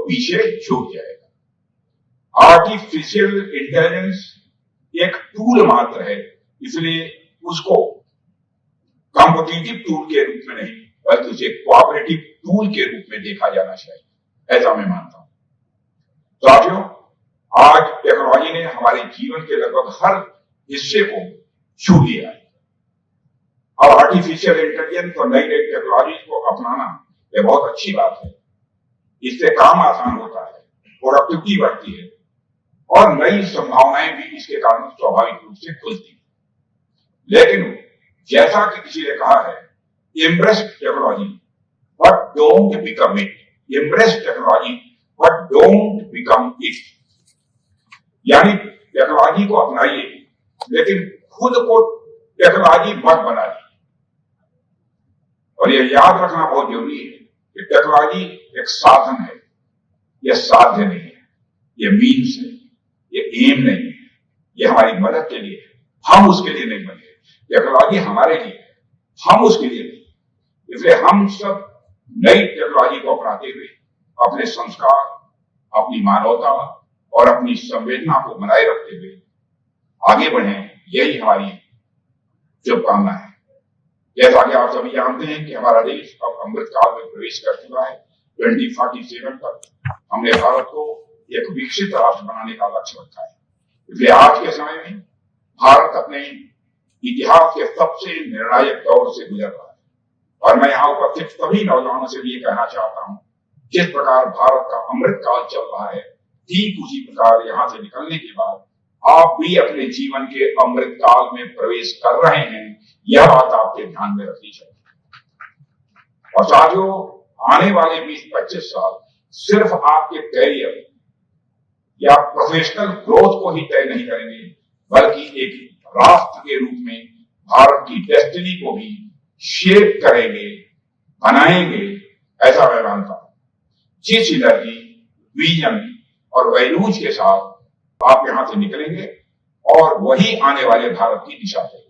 पीछे छूट जाएगा। आर्टिफिशियल इंटेलिजेंस एक टूल मात्र है, इसलिए उसको कॉम्पिटिटिव टूल के रूप में नहीं बल्कि उसे कोऑपरेटिव टूल के रूप में देखा जाना चाहिए, ऐसा मैं मानता हूं। साथियों, आज टेक्नोलॉजी ने हमारे जीवन के लगभग हर हिस्से को छू लिया है। अब आर्टिफिशियल इंटेलिजेंस और नई नई टेक्नोलॉजी को अपनाना यह बहुत अच्छी बात है। इससे काम आसान होता है, प्रोडक्टिविटी बढ़ती है और नई संभावनाएं भी इसके कारण स्वाभाविक रूप से खुलती हैं। लेकिन जैसा कि किसी ने कहा है, embrace technology but don't become it. Embrace technology but don't become it, यानी टेक्नोलॉजी को अपनाइए लेकिन खुद को टेक्नोलॉजी मत बनाइए। और यह याद रखना बहुत जरूरी है कि टेक्नोलॉजी एक साधन है, यह साध्य नहीं है, यह मीन्स है, यह एम नहीं है, यह हमारी मदद के लिए है, हम उसके लिए नहीं बने। टेक्नोलॉजी हमारे लिए है, हम उसके लिए नहीं। इसलिए हम सब नई टेक्नोलॉजी को अपनाते हुए अपने संस्कार, अपनी मानवता और अपनी संवेदना को बनाए रखते हुए आगे बढ़े, यही हमारी शुभकामना है। जैसा कि आप सभी जानते हैं कि हमारा देश अब अमृत काल में प्रवेश कर चुका है। 2047 तक हमने भारत को एक विकसित राष्ट्र बनाने का लक्ष्य रखा है। इसलिए आज के समय में भारत अपने इतिहास के सबसे निर्णायक दौर से गुजर रहा है और मैं यहाँ उपस्थित सभी नौजवानों से भी ये कहना चाहता हूँ, जिस प्रकार भारत का अमृत काल चल रहा है, ठीक उसी प्रकार यहाँ से निकलने के बाद आप भी अपने जीवन के अमृत काल में प्रवेश कर रहे हैं, यह बात आपके ध्यान में रखनी चाहिए। और साथियों, आने वाले 20-25 साल सिर्फ आपके कैरियर या प्रोफेशनल ग्रोथ को ही तय नहीं करेंगे, बल्कि एक राष्ट्र के रूप में भारत की डेस्टिनी को भी शेप करेंगे, बनाएंगे, ऐसा मैं मानता हूं। जिस एनर्जी, विजन और वैल्यूज के साथ आप यहां से निकलेंगे और वही आने वाले भारत की दिशा है।